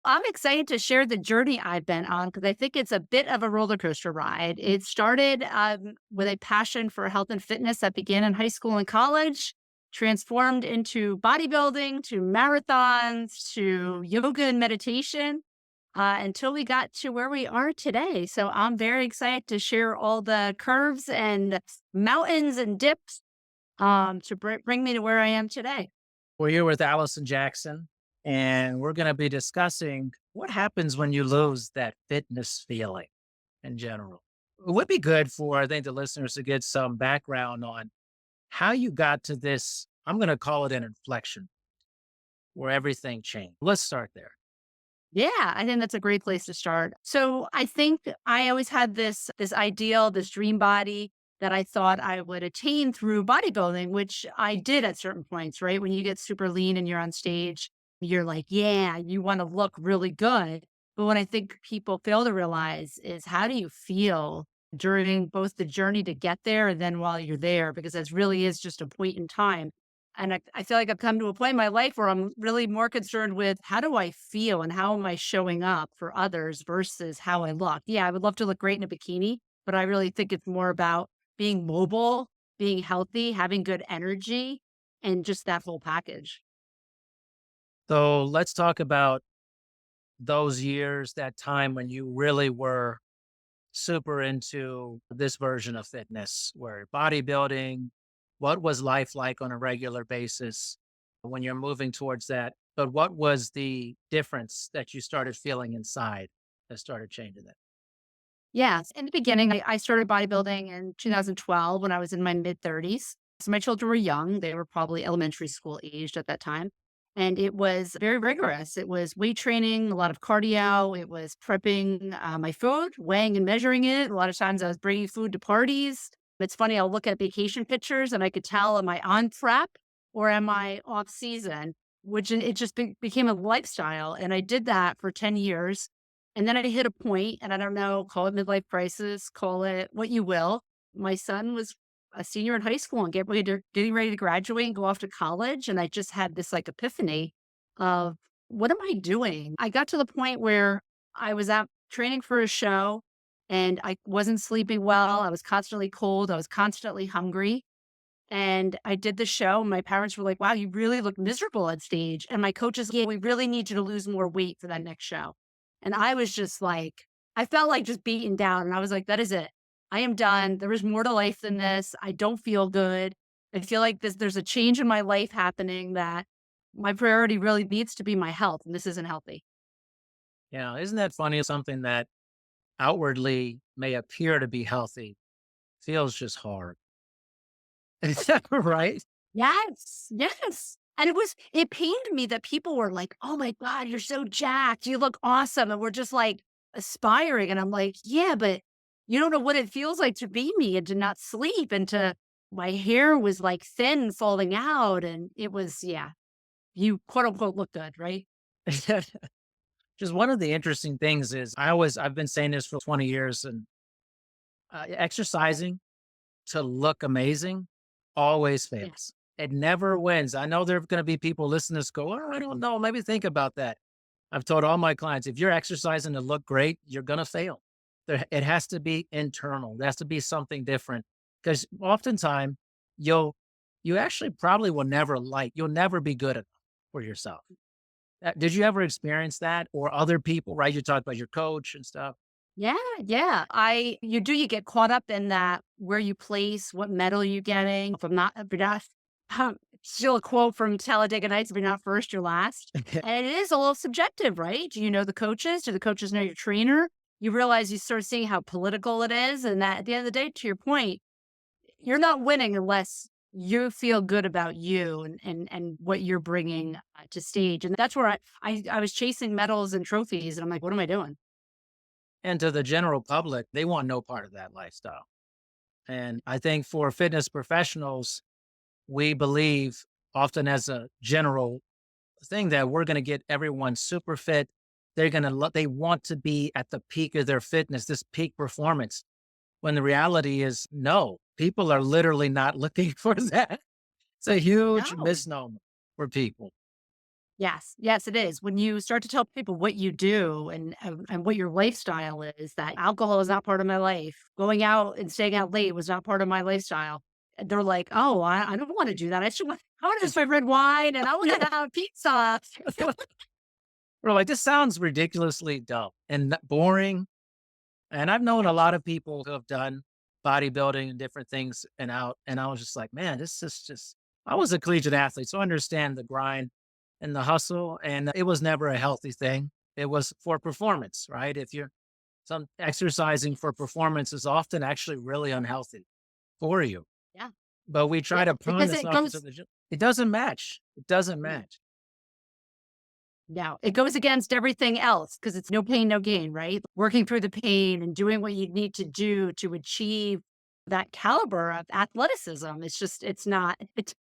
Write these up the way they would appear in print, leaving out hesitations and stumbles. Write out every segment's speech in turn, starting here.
I'm excited to share the journey I've been on because I think it's a bit of a roller coaster ride. It started with a passion for health and fitness that began in high school and college, transformed into bodybuilding, to marathons, to yoga and meditation, until we got to where we are today. So I'm very excited to share all the curves and mountains and dips to bring me to where I am today. We're here with Allison Jackson, and we're going to be discussing what happens when you lose that fitness feeling in general. It would be good for, I think, the listeners to get some background on how you got to this. I'm going to call it an inflection where everything changed. Let's start there. Yeah, I think that's a great place to start. So I think I always had this ideal, this dream body that I thought I would attain through bodybuilding, which I did at certain points, right? When you get super lean and you're on stage, you're like, yeah, you want to look really good. But what I think people fail to realize is how do you feel during both the journey to get there and then while you're there? Because that really is just a point in time. And I feel like I've come to a point in my life where I'm really more concerned with how do I feel and how am I showing up for others versus how I look. Yeah, I would love to look great in a bikini, but I really think it's more about being mobile, being healthy, having good energy, and just that whole package. So let's talk about those years, that time when you really were super into this version of fitness, where bodybuilding, what was life like on a regular basis when you're moving towards that? But what was the difference that you started feeling inside that started changing that? Yes. In the beginning, I started bodybuilding in 2012 when I was in my mid 30s. So my children were young. They were probably elementary school aged at that time. And it was very rigorous. It was weight training, a lot of cardio. It was prepping my food, weighing and measuring it. A lot of times I was bringing food to parties. It's funny, I'll look at vacation pictures and I could tell, am I on prep or am I off season? Which it just became a lifestyle. And I did that for 10 years. And then I hit a point, and I don't know, call it midlife crisis, call it what you will. My son was a senior in high school and getting ready to graduate and go off to college. And I just had this like epiphany of what am I doing? I got to the point where I was out training for a show and I wasn't sleeping well. I was constantly cold. I was constantly hungry. And I did the show. My parents were like, wow, you really look miserable on stage. And my coaches, yeah, we really need you to lose more weight for that next show. And I was just like, I felt like just beaten down. And I was like, that is it. I am done. There is more to life than this. I don't feel good. I feel like there's a change in my life happening that my priority really needs to be my health. And this isn't healthy. Yeah, isn't that funny? Something that outwardly may appear to be healthy feels just hard. Is that right? Yes. Yes. And it pained me that people were like, oh my God, you're so jacked. You look awesome. And we're just like aspiring. And I'm like, yeah, but you don't know what it feels like to be me and to not sleep and my hair was like thin falling out. And it was, yeah, you quote unquote look good, right? Just one of the interesting things is I've been saying this for 20 years and exercising to look amazing always Yeah. fails. It never wins. I know there are going to be people listening to this go, oh, I don't know. Maybe think about that. I've told all my clients, if you're exercising to look great, you're going to fail. It has to be internal. There has to be something different because oftentimes you'll, you actually probably you'll never be good enough for yourself. Did you ever experience that or other people, right? You talked about your coach and stuff. Yeah, yeah. You get caught up in that where you place, what medal you getting. If you're not, still a quote from Talladega Nights, if you're not first, you're last. And it is a little subjective, right? Do you know the coaches? Do the coaches know your trainer? You realize you start seeing how political it is. And that at the end of the day, to your point, you're not winning unless you feel good about you and what you're bringing to stage. And that's where I was chasing medals and trophies. And I'm like, what am I doing? And to the general public, they want no part of that lifestyle. And I think for fitness professionals, we believe often as a general thing that we're going to get everyone super fit. They want to be at the peak of their fitness, this peak performance. When the reality is no, people are literally not looking for that. It's a huge No. misnomer for people. Yes, yes, it is. When you start to tell people what you do and what your lifestyle is, that alcohol is not part of my life. Going out and staying out late was not part of my lifestyle. And they're like, "Oh, I don't want to do that. I want to just my red wine and I want to have pizza." We're like, this sounds ridiculously dumb and boring. And I've known a lot of people who have done bodybuilding and different things and I was just like, man, this is just, I was a collegiate athlete, so I understand the grind and the hustle. And it was never a healthy thing. It was for performance, right? If you're some exercising for performance is often actually really unhealthy for you. Yeah, But we try yeah, to pawn because this it off into goes. the gym. It doesn't match. It doesn't No, match. no, it goes against everything else because it's no pain, no gain, right? Working through the pain and doing what you need to do to achieve that caliber of athleticism. It's just, it's not.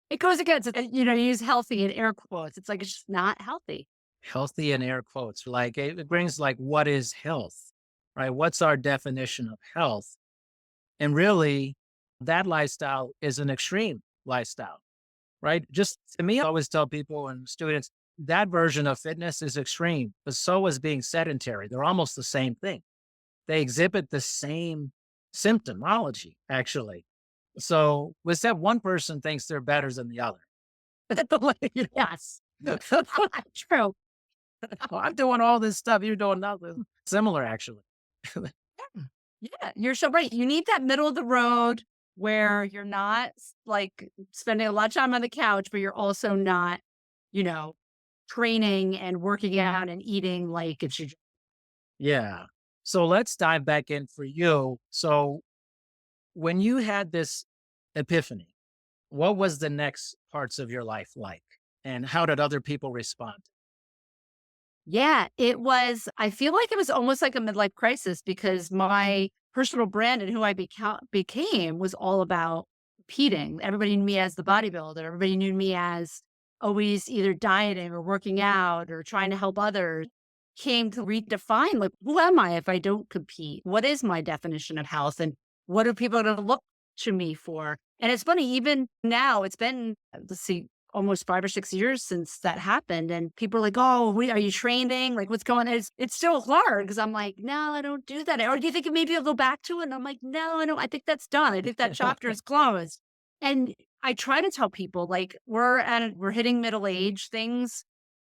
It goes against it. You know, you use healthy in air quotes. It's like it's just not healthy. Healthy in air quotes. Like it brings like what is health? Right? What's our definition of health? And really, that lifestyle is an extreme lifestyle, right? Just to me, I always tell people and students that version of fitness is extreme, but so is being sedentary. They're almost the same thing. They exhibit the same symptomology, actually. So, with that, one person thinks they're better than the other. Like, Yes. True. "Oh, I'm doing all this stuff. You're doing nothing. Similar, actually. Yeah, you're so right. You need that middle of the road where you're not like spending a lot of time on the couch, but you're also not, you know, training and working out and eating like it's your. Yeah. So let's dive back in for you. So when you had this epiphany, what was the next parts of your life like? And how did other people respond? Yeah, it was. I feel like it was almost like a midlife crisis because my personal brand and who I became was all about competing. Everybody knew me as the bodybuilder. Everybody knew me as always either dieting or working out or trying to help others. Came to redefine like who am I if I don't compete? What is my definition of health, and what are people going to look to me for? And it's funny, even now, it's been let's see, almost 5 or 6 years since that happened, and people are like, "Oh, we are you training? Like, what's going on?" It's still hard because 'cause I'm like, "No, I don't do that." Or, "Do you think maybe I'll go back to it?" And I'm like, "No, I don't. I think that's done. I think that chapter is closed." And I try to tell people, like, we're hitting middle age, things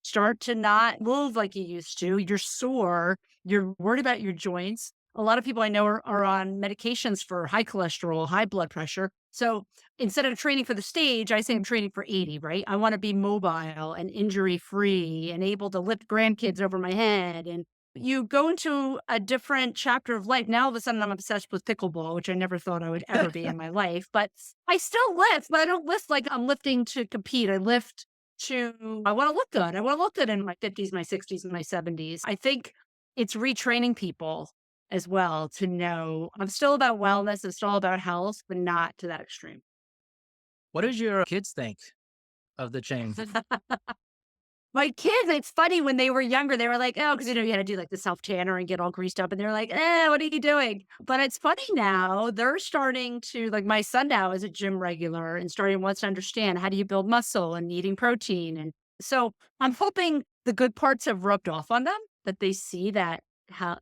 start to not move like you used to. You're sore, you're worried about your joints. A lot of people I know are on medications for high cholesterol, high blood pressure. So instead of training for the stage, I say I'm training for 80, right? I want to be mobile and injury free and able to lift grandkids over my head. And you go into a different chapter of life. Now, all of a sudden, I'm obsessed with pickleball, which I never thought I would ever be in my life. But I still lift, but I don't lift like I'm lifting to compete. I lift I want to look good. I want to look good in my 50s, my 60s, and my 70s. I think it's retraining people as well to know I'm still about wellness, I'm still about health, but not to that extreme. What did your kids think of the change? My kids, it's funny when they were younger, they were like, "Oh," because you had to do like the self tanner and get all greased up, and they're like, what are you doing?" But it's funny now, they're starting to like my son now is a gym regular and starting wants to understand how do you build muscle and eating protein. And so I'm hoping the good parts have rubbed off on them, that they see that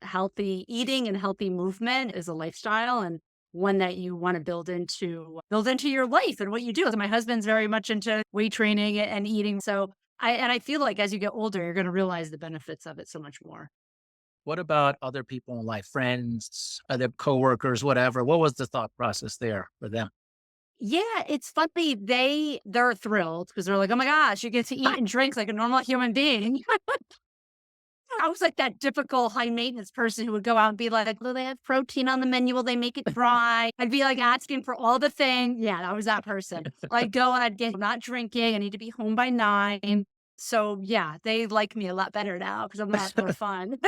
healthy eating and healthy movement is a lifestyle and one that you want to build into your life and what you do. So my husband's very much into weight training and eating. So I feel like as you get older, you're gonna realize the benefits of it so much more. What about other people in life, friends, other coworkers, whatever? What was the thought process there for them? Yeah, it's funny. They're thrilled because 'cause they're like, "Oh my gosh, you get to eat and drink like a normal human being." I was like that difficult high maintenance person who would go out and be like, "Will they have protein on the menu? Will they make it dry?" I'd be like asking for all the things. Yeah, I was that person. I'd go and I'd get, "I'm not drinking. I need to be home by 9." So yeah, they like me a lot better now because 'cause I'm a lot more fun.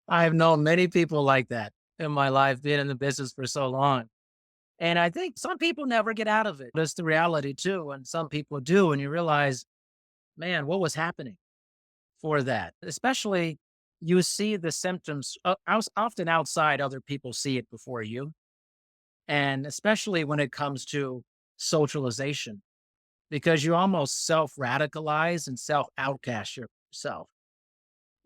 I've known many people like that in my life, being in the business for so long. And I think some people never get out of it. That's the reality too. And some people do. And you realize, man, what was happening for that? Especially you see the symptoms often outside, other people see it before you. And especially when it comes to socialization. because you almost self radicalize and self outcast yourself.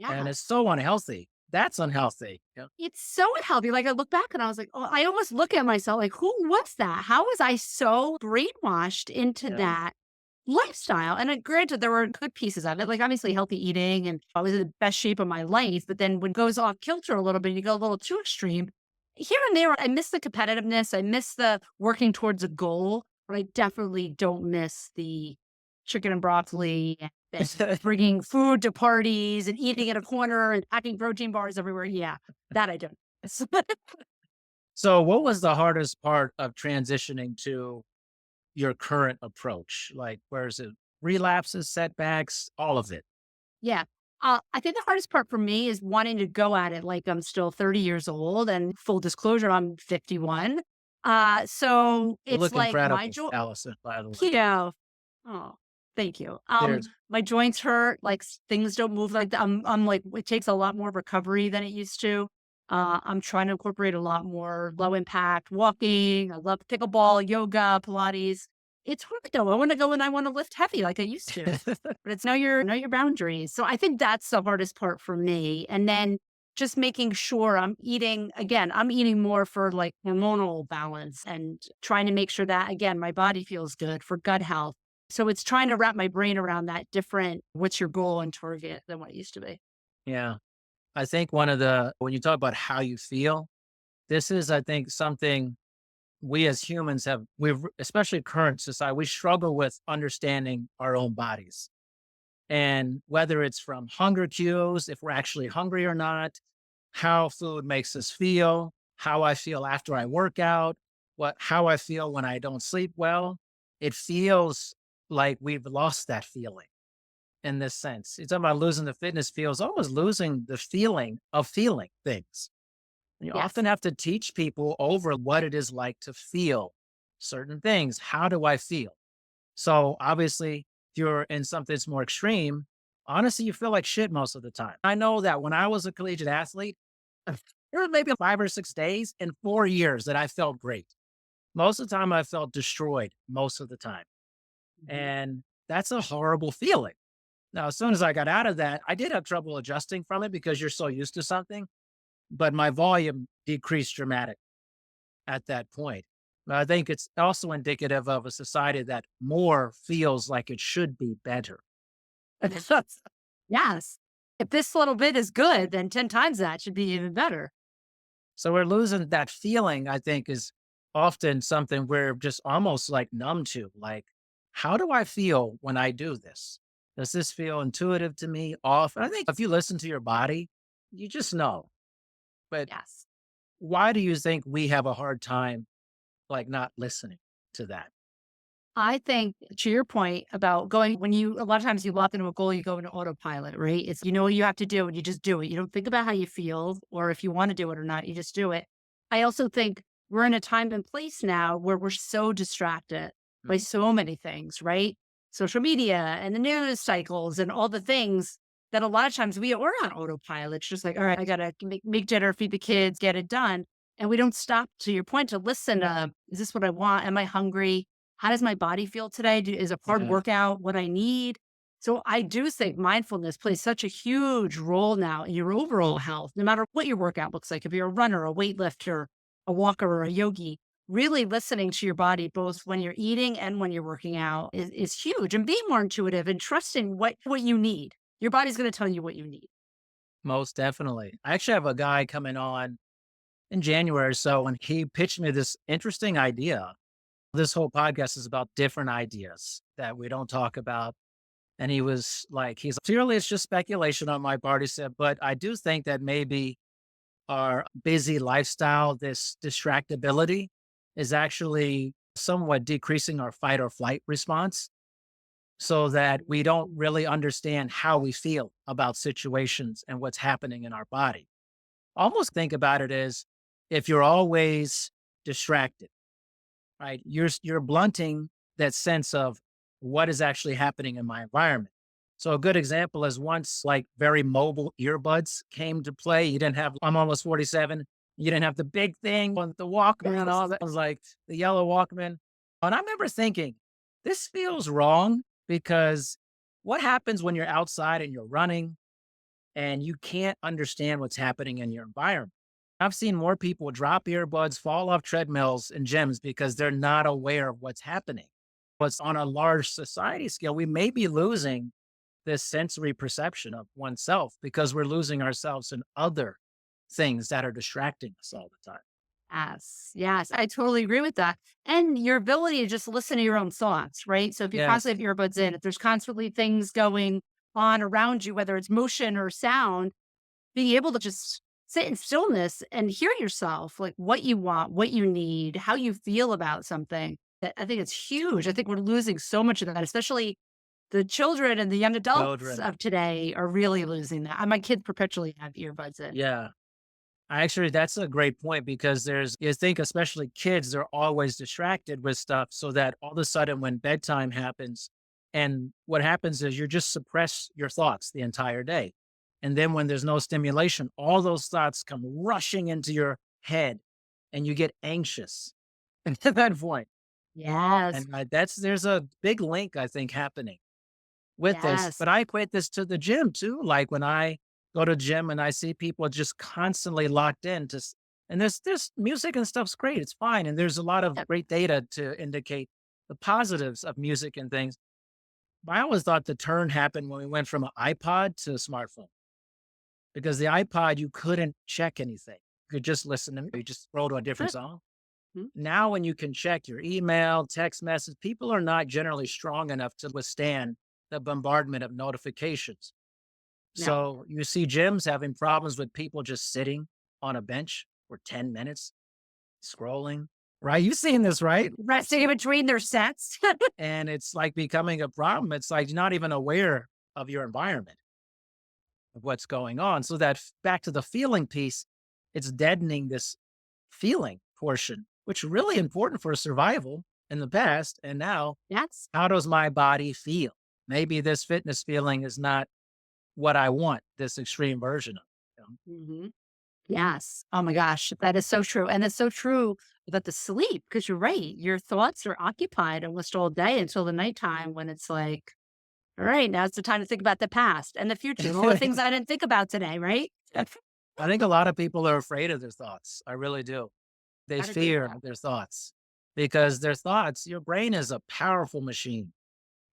And it's Yes. so unhealthy. That's unhealthy. Yeah. It's so unhealthy. Like, I look back and I was like, oh, I almost look at myself like, who was that? How was I so brainwashed into Yeah. that lifestyle? And granted, there were good pieces of it, like obviously healthy eating, and I was in the best shape of my life. But then when it goes off kilter a little bit, you go a little too extreme. Here and there, I miss the competitiveness. I miss the working towards a goal, but I definitely don't miss the chicken and broccoli and bringing food to parties and eating in a corner and packing protein bars everywhere. Yeah, that I don't miss. So, what was the hardest part of transitioning to your current approach? Like, where is it? Relapses, setbacks, all of it. Yeah. I think the hardest part for me is wanting to go at it like I'm still 30 years old, and full disclosure, I'm 51. So You it's look like my incredible, joint, Allison, by the way. you know, oh, thank you. There's My joints hurt, like things don't move like that. I'm like, it takes a lot more recovery than it used to. I'm trying to incorporate a lot more low impact walking. I love pickleball, yoga, Pilates. It's hard though. I want to go and I want to lift heavy like I used to, but it's know your boundaries. So I think that's the hardest part for me. And then just making sure I'm eating again, I'm eating more for like hormonal balance and trying to make sure that again, my body feels good for gut health. So it's trying to wrap my brain around that different what's your goal and target than what it used to be. yeah. I think one of the when you talk about how you feel, this is, I think, something we as humans have we've especially current society, we struggle with understanding our own bodies. And whether it's from hunger cues, if we're actually hungry or not, how food makes us feel, how I feel after I work out, how I feel when I don't sleep well, it feels like we've lost that feeling in this sense. You're talking about losing the fitness feels almost losing the feeling of feeling things. You often Yes. have to teach people over what it is like to feel certain things. How do I feel? So obviously, if you're in something that's more extreme, honestly, you feel like shit most of the time. I know that when I was a collegiate athlete, there were maybe 5 or 6 days in 4 years that I felt great. Most of the time, I felt destroyed most of the time. Mhm. And that's a horrible feeling. Now, as soon as I got out of that, I did have trouble adjusting from it because you're so used to something, but my volume decreased dramatically at that point. But I think it's also indicative of a society that more feels like it should be better. Yes. If this little bit is good, then 10 times that should be even better. So we're losing that feeling, I think, is often something we're just almost like numb to. Like, how do I feel when I do this? Does this feel intuitive to me? Off? I think if you listen to your body, you just know. But Yes. why do you think we have a hard time like not listening to that? I think to your point about going when you a lot of times you lock into a goal, you go into autopilot, right? It's you know what you have to do and you just do it. You don't think about how you feel or if you want to do it or not, you just do it. I also think we're in a time and place now where we're so distracted by Mhm. so many things, right? Social media and the news cycles and all the things that a lot of times we're on autopilot. It's just like, all right, I gotta make dinner, feed the kids, get it done. And we don't stop to your point to listen. Is this what I want? Am I hungry? How does my body feel today? Is a hard Yeah. workout what I need? So I do think mindfulness plays such a huge role now in your overall health, no matter what your workout looks like. If you're a runner, a weightlifter, a walker, or a yogi, really listening to your body, both when you're eating and when you're working out is huge, and being more intuitive and trusting what you need. Your body's going to tell you what you need. Most definitely. I actually have a guy coming on in January or so, and he pitched me this interesting idea. This whole podcast is about different ideas that we don't talk about. And he was like, clearly it's just speculation on my part. He said, but I do think that maybe our busy lifestyle, this distractibility is actually somewhat decreasing our fight or flight response so that we don't really understand how we feel about situations and what's happening in our body. Almost think about it as if you're always distracted, right? You're blunting that sense of what is actually happening in my environment. So a good example is once like very mobile earbuds came to play. You didn't have I'm almost 47. You didn't have the big thing on the Walkman and all Yes. that. It was like the yellow Walkman. And I remember thinking, this feels wrong because what happens when you're outside and you're running and you can't understand what's happening in your environment? I've seen more people drop earbuds, fall off treadmills and gyms because they're not aware of what's happening. But on a large society scale, we may be losing this sensory perception of oneself because we're losing ourselves in other things that are distracting us all the time. Yes, yes, I totally agree with that. And your ability to just listen to your own thoughts, right? So if you Yes. constantly have earbuds in, if there's constantly things going on around you, whether it's motion or sound, being able to just sit in stillness and hear yourself, like what you want, what you need, how you feel about something. I think it's huge. I think we're losing so much of that, especially the children and the young adults Children. of today are really losing that. My kids perpetually have earbuds in. Yeah. I actually, that's a great point because you think, especially kids, they're always distracted with stuff so that all of a sudden when bedtime happens, and what happens is you just suppress your thoughts the entire day. And then when there's no stimulation, all those thoughts come rushing into your head and you get anxious at that point. Yes, And there's a big link, I think, happening with this, yes. but I equate this to the gym too. Like when I go to gym and I see people just constantly locked in and there's music and stuff's great. It's fine. And there's a lot of great data to indicate the positives of music and things. But I always thought the turn happened when we went from an iPod to a smartphone because the iPod, you couldn't check anything. You could just listen to, you just scroll to a different song. Mhm. Now, when you can check your email, text message, people are not generally strong enough to withstand the bombardment of notifications. No. So you see gyms having problems with people just sitting on a bench for 10 minutes scrolling, right? You've seen this, right? Resting in between their sets. And it's like becoming a problem. It's like you're not even aware of your environment, of what's going on. So back to the feeling piece, it's deadening this feeling portion, which is really important for survival in the past. And now, Yes. how does my body feel? Maybe this fitness feeling is not what I want, this extreme version of it. Mhm. Yes. Oh my gosh, that is so true. And it's so true about the sleep because you're right. Your thoughts are occupied almost all day until the nighttime when it's like, all right, now it's the time to think about the past and the future and all the things I didn't think about today, right? I think a lot of people are afraid of their thoughts. I really do. They I'd agree with fear that. their thoughts because their thoughts, your brain is a powerful machine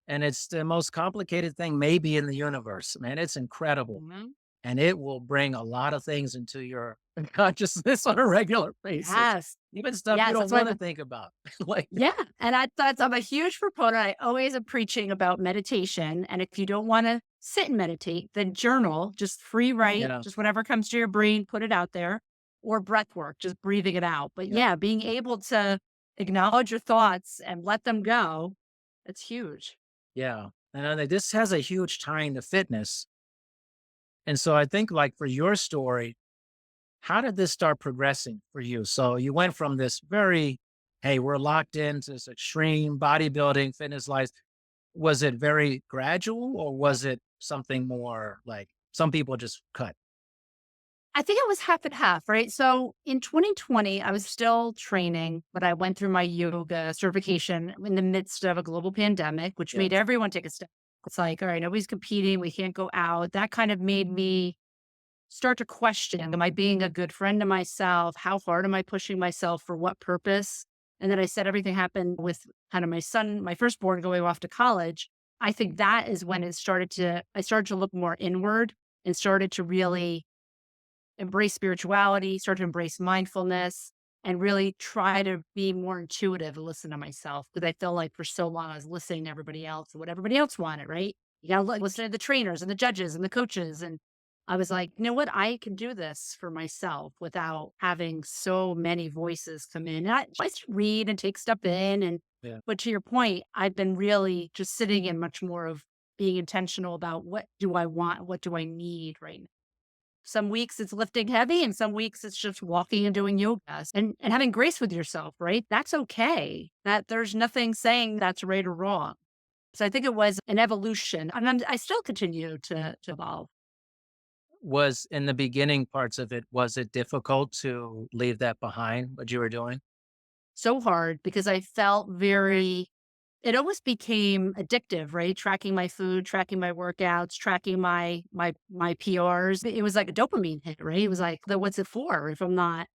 and it's the most complicated thing maybe in the universe, man. It's incredible. Mhm. And it will bring a lot of things into your consciousness on a regular basis, Yes. even stuff you Yes. don't That's why want to think about. Like, yeah, and I'm a huge proponent. I always am preaching about meditation, and if you don't wanna sit and meditate, then journal, just free write, yeah, just whatever comes to your brain, put it out there, or breath work, just breathing it out. But yeah, yeah, being able to acknowledge your thoughts and let them go, it's huge. yeah. And this has a huge tie into fitness. And so I think, like, for your story, how did this start progressing for you? So you went from this very, hey, we're locked into this extreme bodybuilding fitness life. Was it very gradual or was it something more like some people just cut? I think it was half and half, right? So in 2020, I was still training, but I went through my yoga certification in the midst of a global pandemic, which Yeah. made everyone take a step. It's like, all right, nobody's competing. We can't go out. That kind of made me start to question, am I being a good friend to myself? How hard am I pushing myself for what purpose? And then I said everything happened with kind of my son, my firstborn going off to college. I think that is when I started to look more inward and started to really embrace spirituality, start to embrace mindfulness, and really try to be more intuitive and listen to myself. Because I felt like for so long I was listening to everybody else and what everybody else wanted, right? You gotta listen to the trainers and the judges and the coaches. And I was like, you know what? I can do this for myself without having so many voices come in. And I just read and take stuff in. Yeah. But to your point, I've been really just sitting in much more of being intentional about what do I want? What do I need right now? Some weeks it's lifting heavy and some weeks it's just walking and doing yoga and having grace with yourself, right? That's okay. That there's nothing saying that's right or wrong. So I think it was an evolution and I still continue to evolve. Was in the beginning parts of it, was it difficult to leave that behind, what you were doing? So hard because I felt very it almost became addictive, right? Tracking my food, tracking my workouts, tracking my PRs. It was like a dopamine hit, right? It was like, what's it for if I'm not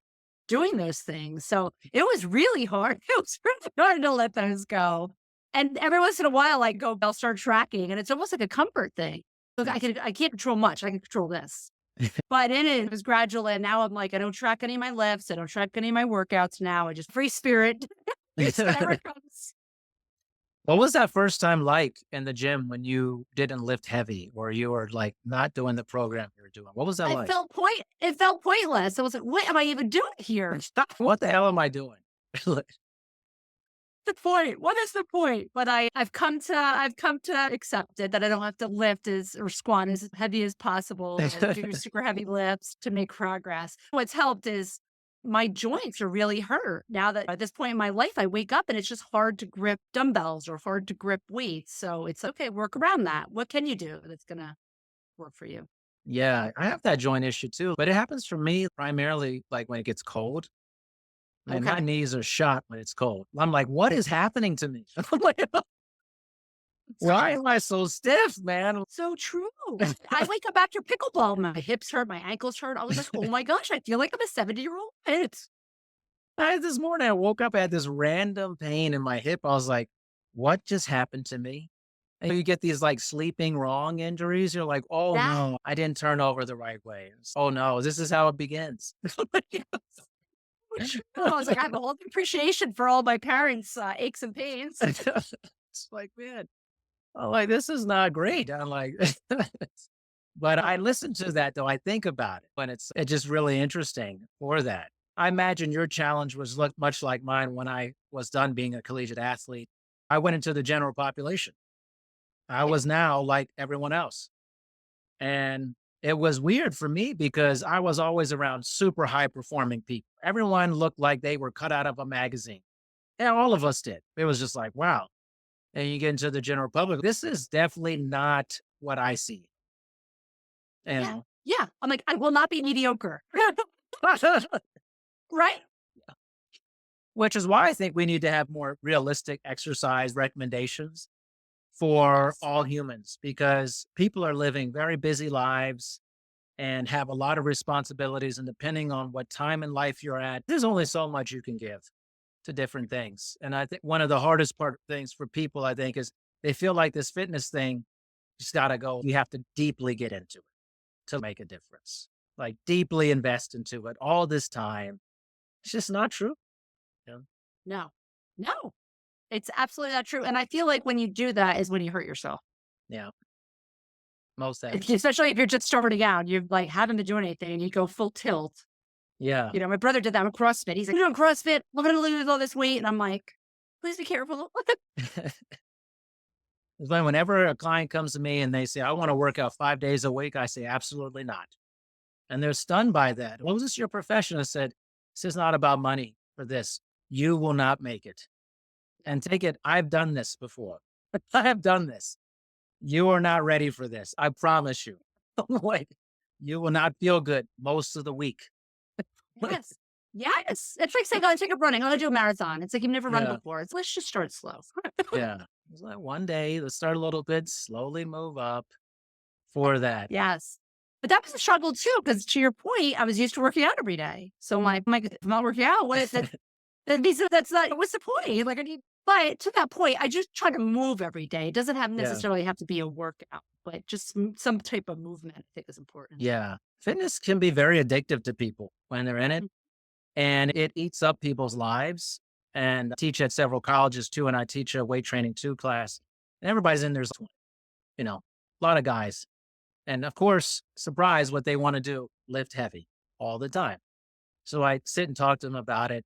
doing those things? So it was really hard. It was really hard to let those go. And every once in a while, I'll start tracking, and it's almost like a comfort thing. Look, Yes. I can't control much. I can control this. But in it, it was gradual. And now I'm like, I don't track any of my lifts. I don't track any of my workouts now. I just free spirit, use whatever comes. What was that first time like in the gym when you didn't lift heavy or you were like not doing the program you were doing? What was that like? It felt pointless. I was like, "What am I even doing here? What the hell am I doing? The point? What is the point?" But I've come to accept it, that I don't have to lift as or squat as heavy as possible or do super heavy lifts to make progress. What's helped is my joints are really hurt. Now that at this point in my life, I wake up and it's just hard to grip dumbbells or hard to grip weights. So it's okay, work around that. What can you do that's gonna work for you? Yeah, I have that joint issue too, but it happens for me primarily like when it gets cold. Man, my Okay. knees are shot when it's cold. I'm like, what is happening to me? I'm like, why am I so stiff, man? So true. I wake up after pickleball, my hips hurt, my ankles hurt. I was like, "Oh my gosh, I feel like I'm a 70-year-old." It's This morning I woke up, I had this random pain in my hip. I was like, what just happened to me? And you get these like sleeping wrong injuries. You're like, oh that no, I didn't turn over the right way. Oh no, this is how it begins. so true. I was like, I have a whole new appreciation for all my parents' aches and pains. It's like, man, I'm like, this is not great. I'm like, but I listen to that though. I think about it when it's just really interesting for that. I imagine your challenge was look much like mine when I was done being a collegiate athlete. I went into the general population. I Yeah, was now like everyone else. And it was weird for me because I was always around super high performing people. Everyone looked like they were cut out of a magazine. And all of us did. It was just like, wow. And you get into the general public, this is definitely not what I see, you yeah, know? yeah. I'm like, I will not be mediocre. Right? Which is why I think we need to have more realistic exercise recommendations for Yes. all humans because people are living very busy lives and have a lot of responsibilities. And depending on what time in life you're at, there's only so much you can give to different things. And I think one of the hardest things for people, I think, is they feel like this fitness thing just got to go. You have to deeply get into it to make a difference, like deeply invest into it all this time. It's just not true. You know? No. No. It's absolutely not true. And I feel like when you do that is when you hurt yourself. Yeah, most definitely. Especially if you're just starting out, you like haven't been doing anything and you go full tilt. Yeah. You know, my brother did that with CrossFit. He's like, "You're doing CrossFit. I'm gonna lose all this weight." And I'm like, "Please be careful." It's like whenever a client comes to me and they say, I want to work out 5 days a week, I say, absolutely not. And they're stunned by that. Well, is this your profession? I said, this is not about money for this. You will not make it. And take it, I've done this before. I have done this. You are not ready for this. I promise you. Like, you will not feel good most of the week. Yes. Yes. It's like saying, "Oh, take up running. I'm gonna do a marathon." It's like you've never run Yeah. before. It's let's just start slow. Yeah. It's like one day, let's start a little bit, slowly move up for that. Yes. But that was a struggle too, because to your point, I was used to working out every day. So my if I'm not working out, what is that? That means that's not what's the point? Like I need but to that point, I just try to move every day. It doesn't have Yeah. necessarily have to be a workout, but just some type of movement I think is important. Yeah. Fitness can be very addictive to people when they're in it, Mm. and it eats up people's lives. And I teach at several colleges too, and I teach a weight training two class, and everybody's in there's, a lot of guys. And of course, surprise, what they want to do, lift heavy all the time. So I sit and talk to them about it.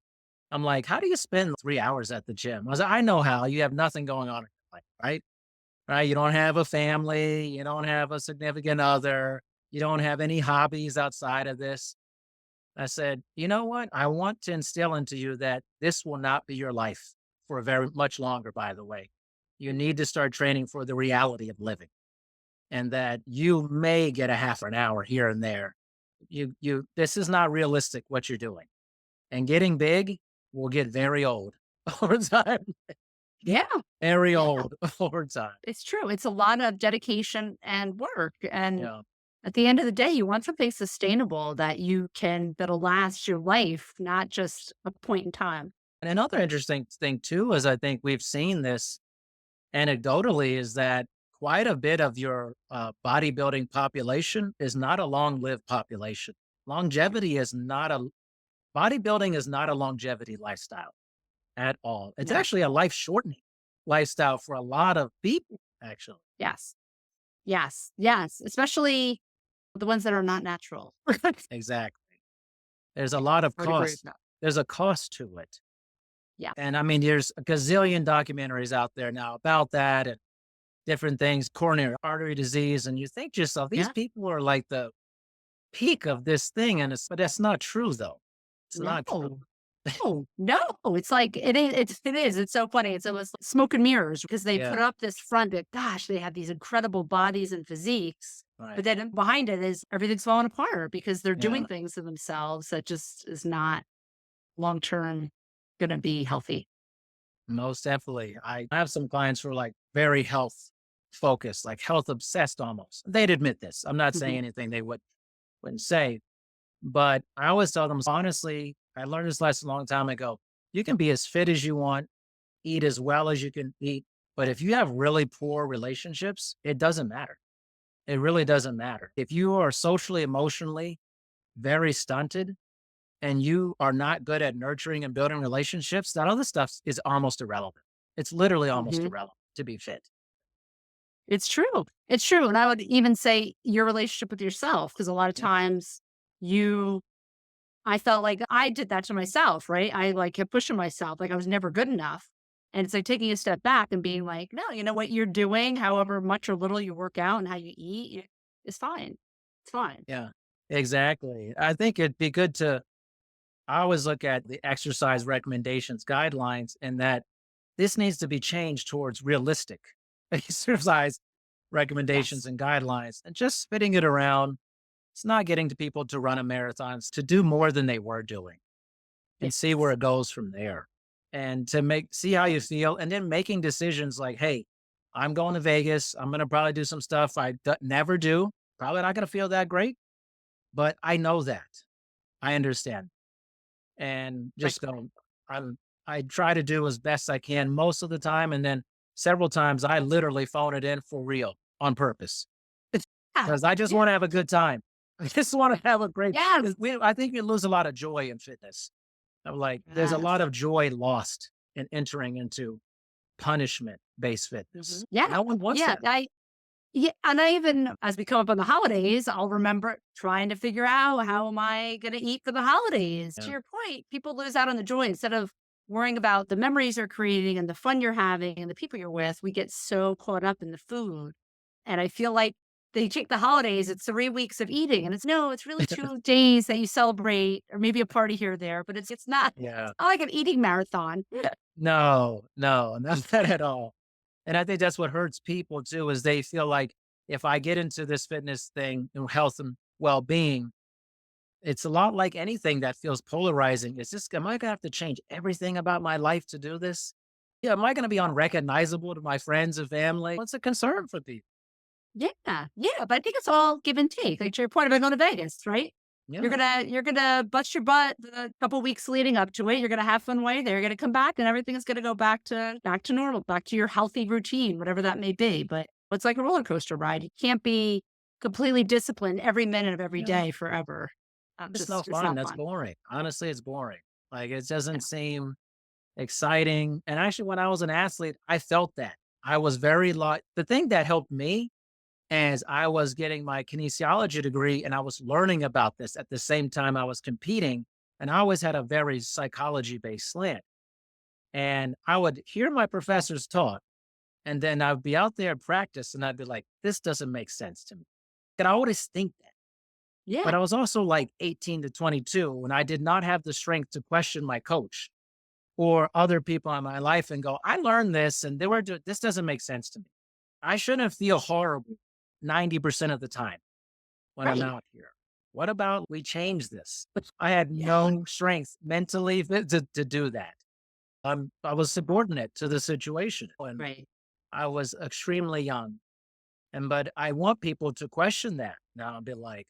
I'm like, how do you spend 3 hours at the gym? I was like, I know how. You have nothing going on in your life, right? Right? You don't have a family, you don't have a significant other, you don't have any hobbies outside of this. I said, you know what? I want to instill into you that this will not be your life for very much longer, by the way. You need to start training for the reality of living and that you may get a half an hour here and there. This is not realistic what you're doing. And getting big will get very old over time. Yeah. Very Yeah. old over time. It's true. It's a lot of dedication and work. And Yeah. at the end of the day, you want something sustainable that'll last your life, not just a point in time. And another interesting thing too is I think we've seen this anecdotally is that quite a bit of your bodybuilding population is not a long-lived population. Longevity is not a bodybuilding is not a longevity lifestyle at all. It's No. actually a life-shortening lifestyle for a lot of people, actually. Yes. Yes. Yes. Especially the ones that are not natural. Exactly. There's a Yeah. lot of I would agree with cost. that. There's a cost to it. Yeah. And I mean, there's a gazillion documentaries out there now about that and different things, coronary artery disease. And you think to yourself, these Yeah. people are like the peak of this thing. But that's not true, though. It's No. not true. No, no, it's like it is, it's so funny, it's almost like smoke and mirrors because they Yeah. put up this front that, gosh, they have these incredible bodies and physiques, but Right. then behind it is everything's falling apart because they're Yeah. doing things to themselves that just is not long term gonna be healthy. Most definitely. I have some clients who are like very health focused, like health obsessed almost. They'd admit this. I'm not saying Mhm. anything they wouldn't say, but I always tell them, honestly, I learned this lesson a long time ago. You can be as fit as you want, eat as well as you can eat. But if you have really poor relationships, it doesn't matter. It really doesn't matter. If you are socially, emotionally very stunted and you are not good at nurturing and building relationships, that other stuff is almost irrelevant. It's literally almost Mhm. irrelevant to be fit. It's true, and I would even say your relationship with yourself, because a lot of Yeah. times you I felt like I did that to myself, right? I, like, kept pushing myself, like I was never good enough, and it's like taking a step back and being like, "No, you know what you're doing, however much or little you work out and how you eat, y it's fine. It's fine." Yeah, exactly. I think it'd be good to I always look at the exercise recommendations guidelines and that this needs to be changed towards realistic exercise recommendations Yes. and guidelines and just fitting it around. It's not getting to people to run a marathons to do more than they were doing and see where Yes. it goes from there and to see how you feel and then making decisions like, hey, I'm going to Vegas. I'm going to probably do some stuff never do. Probably not going to feel that great, but I know that. I understand and Right. just go, I'm, I try to do as best I can most of the time. And then several times I literally phone it in for real on purpose Yeah. because I just Yeah. want to have a good time. I just want to have a great, Yes. I think we lose a lot of joy in fitness. I'm like, there's a lot Yes. of joy lost in entering into punishment based Mhm. fitness. Yeah. No one wants Yeah, that. yeah, and I even as we come up on the holidays, I'll remember trying to figure out how am I gonna eat for the holidays? To Yeah. your point, people lose out on the joy instead of worrying about the memories you're creating and the fun you're having and the people you're with, we get so caught up in the food. And I feel like they take the holidays, it's 3 weeks of eating, and it's no, it's really 2 days that you celebrate or maybe a party here or there, but it's not Yeah. it's not like an eating marathon. Yeah. No, no, not that at all. And I think that's what hurts people too, is they feel like if I get into this fitness thing and health and well-being, it's a lot like anything that feels polarizing. Is this, am I gonna have to change everything about my life to do this? Yeah, am I gonna be unrecognizable to my friends and family? What's a concern for people? Yeah, yeah, but I think it's all give and take. Like to your point about going to Vegas, right? Yeah, You're gonna bust your butt the couple weeks leading up to it. You're gonna have fun while you're there. You're gonna come back, and everything is gonna go back to normal, back to your healthy routine, whatever that may be. But it's like a roller coaster ride. You can't be completely disciplined every minute of every yeah. day forever. It's no It's fun. not That's fun. boring. Honestly, it's boring. Like it Yeah. doesn't seem exciting. And actually, when I was an athlete, I felt that. I was very the thing that helped me as I was getting my kinesiology degree and I was learning about this at the same time I was competing. And I always had a very psychology based slant. And I would hear my professors talk, and then I'd be out there in practice and I'd be like, this doesn't make sense to me. And I always think that. But Yeah. I was also like 18 to 22 and I did not have the strength to question my coach or other people in my life and go, I learned this and this doesn't make sense to me. I shouldn't feel horrible 90% of the time when I'm Right. out here. What about we change this? I had Yeah. no strength mentally to do that. I was subordinate to the situation when Right. I was extremely young. But I want people to question that now and be like,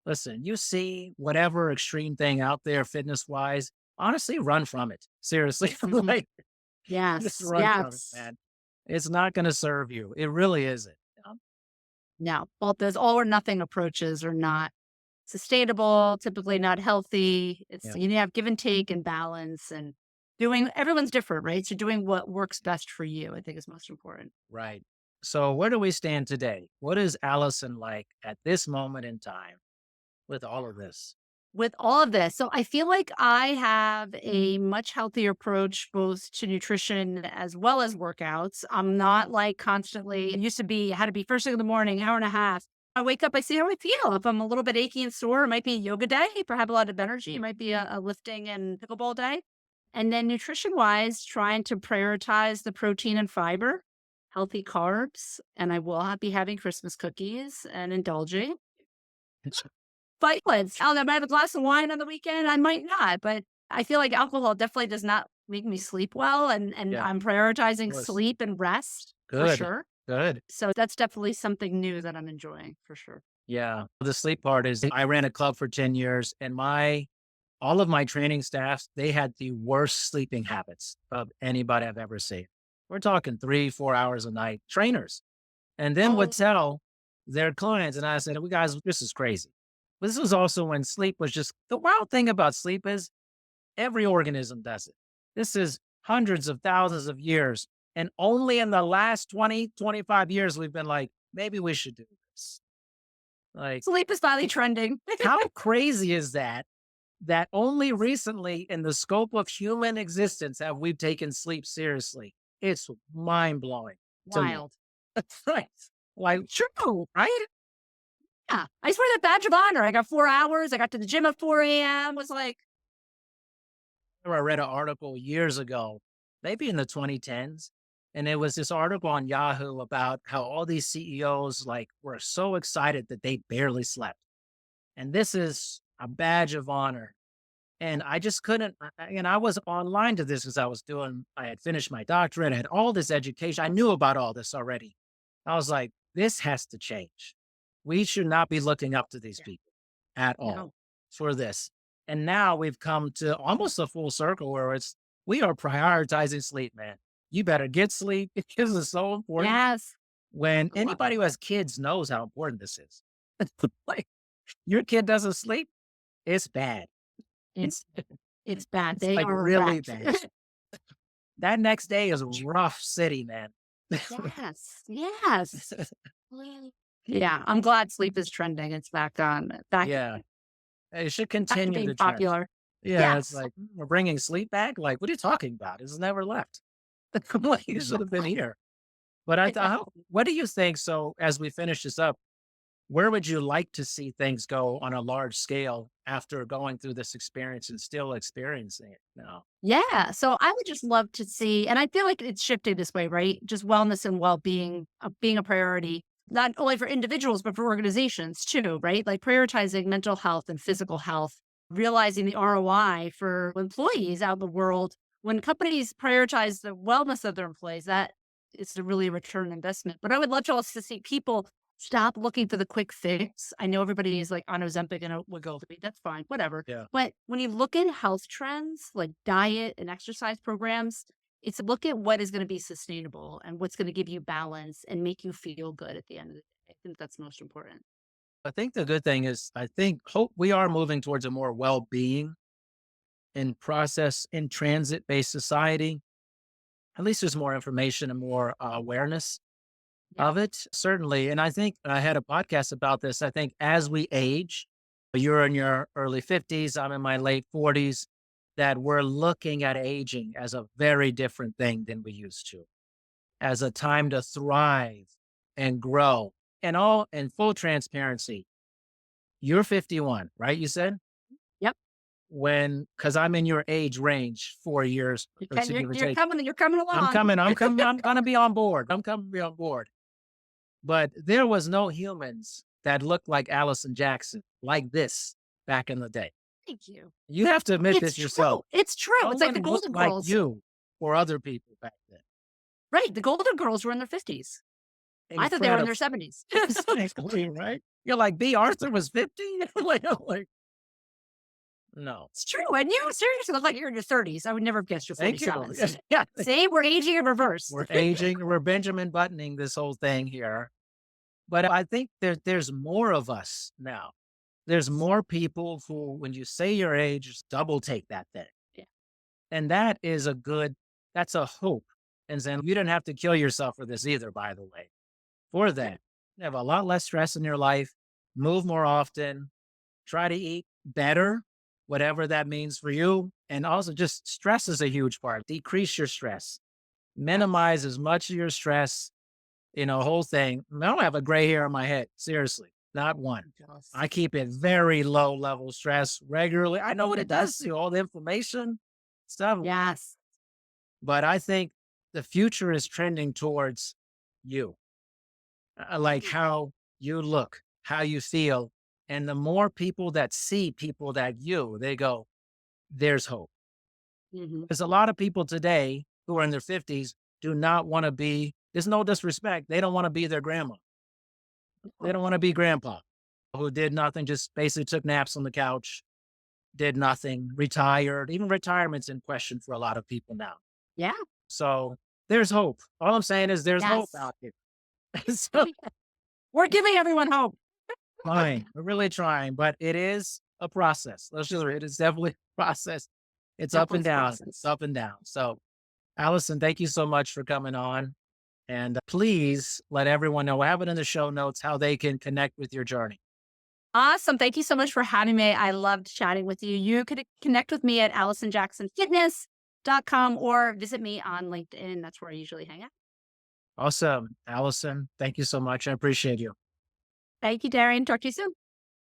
listen, you see whatever extreme thing out there fitness wise, honestly, run from it. Seriously. Mhm. Like, just Yes. run from it, Yes. man. It's not going to serve you. It really isn't. No. Well, those all or nothing approaches are not sustainable, typically not healthy. It's Yeah. you have give and take and balance and doing everyone's different, right? So doing what works best for you, I think is most important. Right. So where do we stand today? What is Allison like at this moment in time with all of this? With all of this, so I feel like I have a much healthier approach both to nutrition as well as workouts. I'm not like constantly, it used to be, had to be first thing in the morning, hour and a half. I wake up, I see how I feel. If I'm a little bit achy and sore, it might be a yoga day. If I have a lot of energy, it might be a lifting and pickleball day. And then nutrition wise, trying to prioritize the protein and fiber, healthy carbs, and I will be having Christmas cookies and indulging. Violence. I might have a glass of wine on the weekend, I might not, but I feel like alcohol definitely does not make me sleep well, and Yeah, of I'm prioritizing course. sleep and rest for Good. sure. Good. So that's definitely something new that I'm enjoying for sure. Yeah. The sleep part is I ran a club for 10 years and all of my training staffs, they had the worst sleeping habits of anybody I've ever seen. We're talking 3, 4 hours a night, trainers, and then would Oh, tell their clients. And I said, "We guys, this is crazy." But this was also when sleep was just the wild thing about sleep is every organism does it. This is hundreds of thousands of years. And only in the last 20, 25 years, we've been like, maybe we should do this. Like, sleep is finally trending. how crazy is that? That only recently in the scope of human existence have we taken sleep seriously. It's mind blowing to me. Wild. Right. Like, true, right? Yeah. I swear that badge of honor. I got 4 hours. I got to the gym at 4 AM, was like, I read an article years ago, maybe in the 2010s, and it was this article on Yahoo about how all these CEOs like were so excited that they barely slept. And this is a badge of honor. And I just couldn't, and I was online to this because I had finished my doctorate, I had all this education. I knew about all this already. I was like, this has to change. We should not be looking up to these yeah, people at all no. for this. And now we've come to almost a full circle where we are prioritizing sleep, man. You better get sleep because it's so important. Yes. When I love anybody it. who has kids knows how important this is. Like, your kid doesn't sleep, it's bad. It's it's bad. It's They like are a really wreck. bad. That next day is rough city, man. Yes. Yes. Yeah, I'm glad sleep is trending. It's back Yeah, it should back to continue being to trend. popular. Yeah, it's Yes. like, we're bringing sleep back? Like, what are you talking about? It's never left. I'm like, you should have been here. But I know. what do you think? So, as we finish this up, where would you like to see things go on a large scale after going through this experience and still experiencing it now? Yeah, so I would just love to see and I feel like it's shifting this way, right? Just wellness and well-being, being a priority, not only for individuals, but for organizations too, right? Like prioritizing mental health and physical health, realizing the ROI for employees out in the world. When companies prioritize the wellness of their employees, that is a really return investment. But I would love to also see people stop looking for the quick fix. I know everybody is like on Ozempic and a Wegovy. That's fine, whatever. Yeah. But when you look at health trends like diet and exercise programs, it's look at what is going to be sustainable and what's going to give you balance and make you feel good at the end of the day. I think that's most important. I think the good thing is, I think hope we are moving towards a more well-being in process in transit-based society. At least there's more information and more awareness Yeah. of it, certainly. And I think I had a podcast about this. I think as we age, you're in your early 50s, I'm in my late 40s, that we're looking at aging as a very different thing than we used to, as a time to thrive and grow. And all in full transparency, you're 51, right? You said Yep. because I'm in your age range, 4 years You or can, two, give or you're take. coming, you're coming I'm along. coming. I'm coming. I'm gonna be on board. I'm coming to be on board. But there was no humans that looked like Allison Jackson like this back in the day. Thank you. You have to admit It's this yourself. true. It's true. No It's like the one looked Golden like Girls. you for other people back then. Right, the Golden Girls were in their 50s. I thought they were in their Incredible. 70s. Exactly, right? You're like, B. Arthur was 50? I'm like, no. It's true, and you seriously look like you're in your 30s. I would never have guessed you're Thank you. 47. Yeah. See, we're aging in reverse. We're aging, we're Benjamin Buttoning this whole thing here. But I think there's more of us now. There's more people who, when you say your age, just double take that thing. Yeah. And that is that's a hope. And then you didn't have to kill yourself for this either, by the way. For that, you have a lot less stress in your life, move more often, try to eat better, whatever that means for you. And also, just stress is a huge part. Decrease your stress, Yes. minimize as much of your stress, whole thing. I don't have a gray hair on my head. Seriously, not one. I'm jealous. I keep it very low level stress regularly. I know what it does to you, all the inflammation stuff. Yes. But I think the future is trending towards you, like Mm. how you look, how you feel. And the more people that see people that they go, there's hope. Mhm. There's a lot of people today who are in their 50s do not want to be, there's no disrespect. They don't want to be their grandma. They Oh, don't want to be grandpa who did nothing, just basically took naps on the couch, did nothing, retired. Even retirement's in question for a lot of people now. yeah. So there's hope. All I'm saying is there's hope Yes. out there. So We're giving everyone hope. fine. We're really trying, but it is a process. It is definitely a process. It's up Definitely and it's a down. It's process. up and down. So, Allison, thank you so much for coming on. And please let everyone know, I have it in the show notes, how they can connect with your journey. Awesome. Thank you so much for having me. I loved chatting with you. You could connect with me at AllisonJacksonFitness.com or visit me on LinkedIn. That's where I usually hang out. Awesome. Allison, thank you so much. I appreciate you. Thank you, Darian. Talk to you soon.